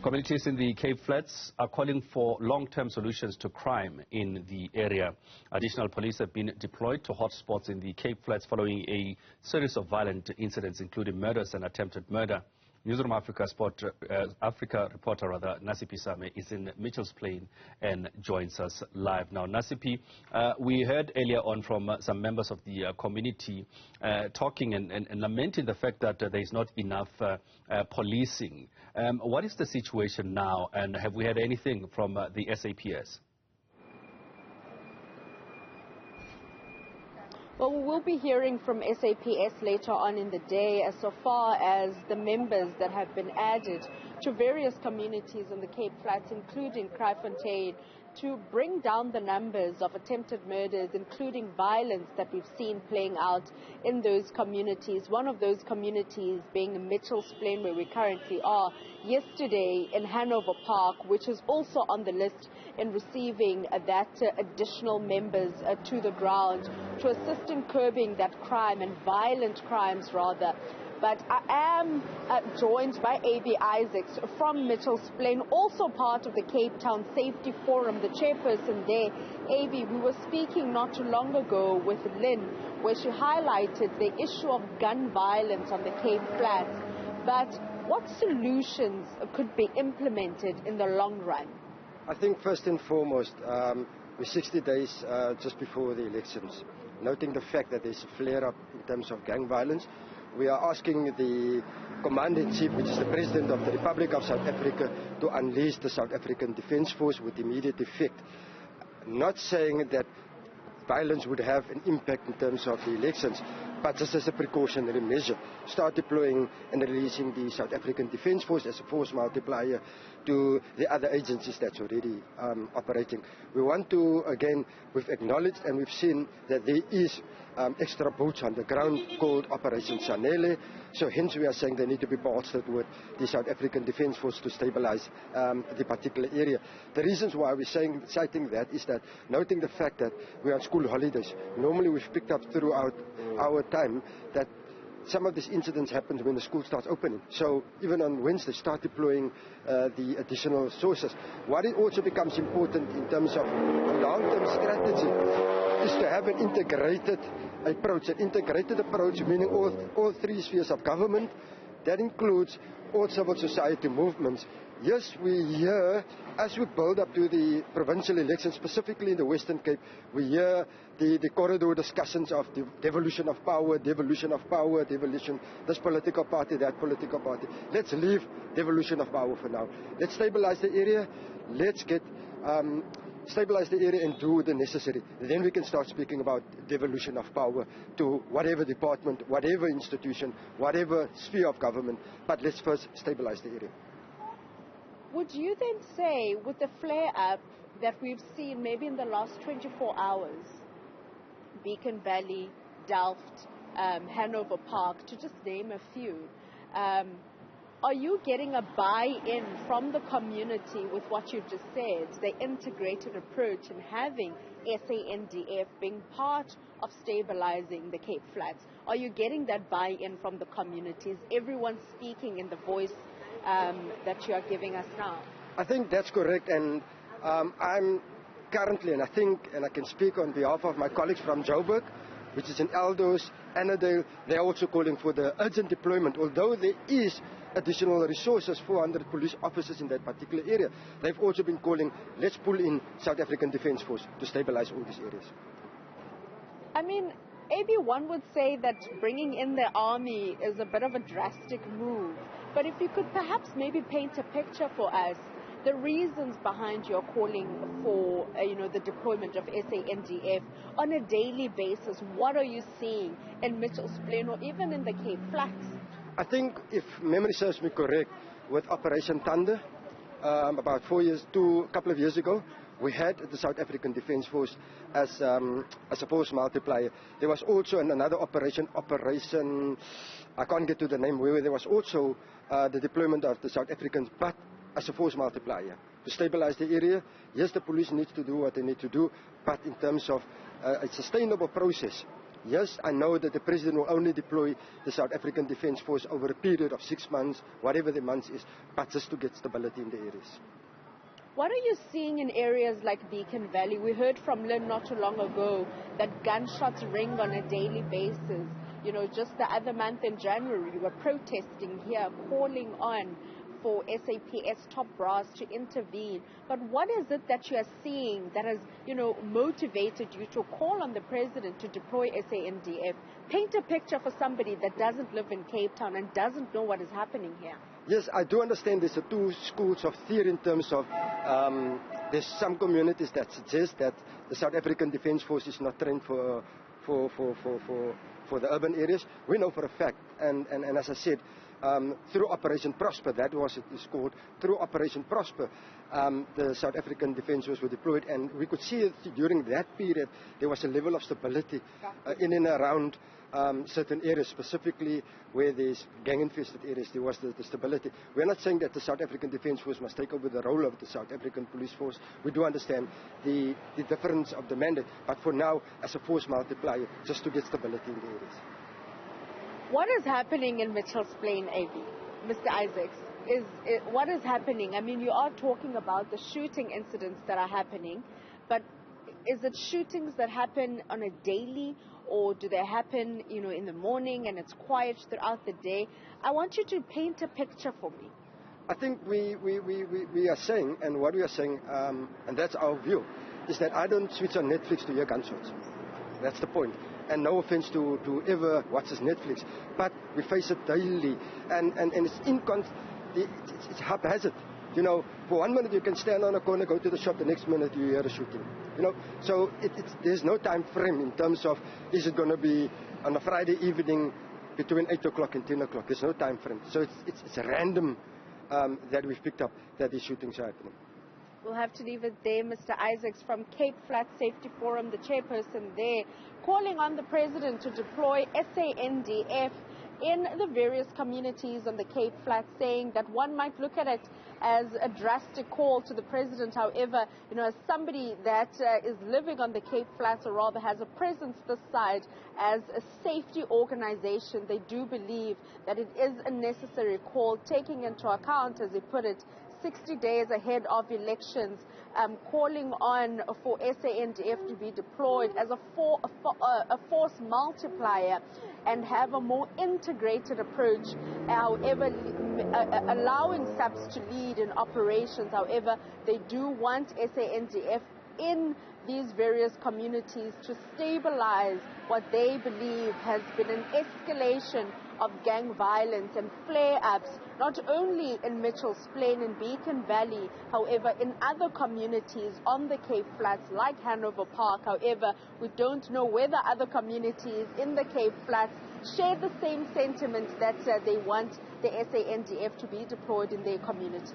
Communities in the Cape Flats are calling for long-term solutions to crime in the area. Additional police have been deployed to hotspots in the Cape Flats following a series of violent incidents, including murders and attempted murder. Newzroom Africa reporter Nasiphi is in Mitchell's Plain and joins us live now. Nasiphi, we heard earlier on from some members of the community talking and lamenting the fact that there is not enough policing. What is the situation now, and have we had anything from the SAPS? Well, we will be hearing from SAPS later on in the day as far as the members that have been added to various communities in the Cape Flats, including Kraaifontein, to bring down the numbers of attempted murders, including violence that we've seen playing out in those communities. One of those communities being Mitchell's Plain, where we currently are. Yesterday in Hanover Park, which is also on the list in receiving that additional members to the ground to assist in curbing that crime and violent crimes rather. But I am joined by Abie from Mitchell's Plain, also part of the Cape Town Safety Forum, the chairperson there. Abie, we were speaking not too long ago with Lynn, where she highlighted the issue of gun violence on the Cape Flats. But what solutions could be implemented in the long run? I think first and foremost, we're 60 days just before the elections. Noting the fact that there's a flare-up in terms of gang violence, we are asking the Commander-in-Chief, which is the President of the Republic of South Africa, to unleash the South African Defence Force with immediate effect. Not saying that violence would have an impact in terms of the elections, but just as a precautionary measure. Start deploying and releasing the South African Defence Force as a force multiplier to the other agencies that's already operating. We want to, again, we've acknowledged and we've seen that there is extra boots on the ground called Operation Chanele. So hence we are saying they need to be bolstered with the South African Defence Force to stabilize the particular area. The reasons why we're citing that is that, noting the fact that we're on school holidays, normally we've picked up throughout our time that some of these incidents happen when the school starts opening. So even on Wednesday, start deploying the additional sources. What it also becomes important in terms of long-term strategy is to have an integrated approach, meaning all three spheres of government. That includes all civil society movements. Yes, we hear, as we build up to the provincial elections, specifically in the Western Cape, we hear the corridor discussions of the devolution of power, this political party, that political party. Let's leave devolution of power for now. Let's stabilize the area. Let's get stabilize the area and do the necessary. Then we can start speaking about devolution of power to whatever department, whatever institution, whatever sphere of government. But let's first stabilize the area. Would you then say, with the flare-up that we've seen maybe in the last 24 hours, Beacon Valley, Delft, Hanover Park, to just name a few, are you getting a buy-in from the community with what you've just said, the integrated approach and having SANDF being part of stabilizing the Cape Flats? Are you getting that buy-in from the communities? Everyone speaking in the voice that you are giving us now? I think that's correct, and I'm currently, and I think, and I can speak on behalf of my colleagues from Joburg, which is in Eldos, Annandale, they're also calling for the urgent deployment. Although there is additional resources, 400 police officers in that particular area, they've also been calling, let's pull in South African Defence Force to stabilize all these areas. I mean, maybe one would say that bringing in the army is a bit of a drastic move. But if you could perhaps maybe paint a picture for us, the reasons behind your calling for, the deployment of SANDF on a daily basis. What are you seeing in Mitchell's Plain or even in the Cape Flats? I think, if memory serves me correct, with Operation Thunder, about a couple of years ago, we had the South African Defence Force as a force multiplier. There was also another operation, I can't get to the name, where there was also the deployment of the South Africans, but as a force multiplier to stabilize the area. Yes, the police needs to do what they need to do, but in terms of a sustainable process Yes, I know that the President will only deploy the South African Defence Force over a period of 6 months, whatever the months is, but just to get stability in the areas. What are you seeing in areas like Beacon Valley? We heard from Lynn not too long ago that gunshots ring on a daily basis. You know, just the other month in January, we were protesting here, calling on for SAPS top brass to intervene. But what is it that you are seeing that has, motivated you to call on the President to deploy SANDF? Paint a picture for somebody that doesn't live in Cape Town and doesn't know what is happening here. Yes, I do understand there's two schools of theory in terms of there's some communities that suggest that the South African Defence Force is not trained for the urban areas. We know for a fact, and as I said, through Operation Prosper, that was it is called, through Operation Prosper, the South African Defence Force were deployed, and we could see that during that period there was a level of stability in and around certain areas, specifically where there's gang-infested areas. There was the stability. We're not saying that the South African Defence Force must take over the role of the South African Police Force. We do understand the difference of the mandate, but for now, as a force multiplier, just to get stability in the areas. What is happening in Mitchell's Plain, Abie, Mr. Isaacs? What is happening? I mean, you are talking about the shooting incidents that are happening, but is it shootings that happen on a daily, or do they happen, in the morning and it's quiet throughout the day? I want you to paint a picture for me. I think we are saying, and what we are saying, and that's our view, is that I don't switch on Netflix to hear gunshots. That's the point. And no offense to whoever watches Netflix, but we face it daily, and it's haphazard. For 1 minute you can stand on a corner, go to the shop, the next minute you hear a shooting. So there's no time frame in terms of, is it going to be on a Friday evening between 8 o'clock and 10 o'clock. There's no time frame. So it's random that we've picked up that these shootings are happening. We'll have to leave it there. Mr. Isaacs from Cape Flats Safety Forum, the chairperson there, calling on the President to deploy SANDF in the various communities on the Cape Flats, saying that one might look at it as a drastic call to the President. However, as somebody that is living on the Cape Flats, or rather has a presence this side as a safety organization, they do believe that it is a necessary call, taking into account, as they put it, 60 days ahead of elections, calling on for SANDF to be deployed as a force multiplier and have a more integrated approach, however, allowing SAPS to lead in operations. However, they do want SANDF in these various communities to stabilize what they believe has been an escalation of gang violence and flare-ups, not only in Mitchell's Plain and Beacon Valley, however, in other communities on the Cape Flats, like Hanover Park. However, we don't know whether other communities in the Cape Flats share the same sentiments that they want the SANDF to be deployed in their communities.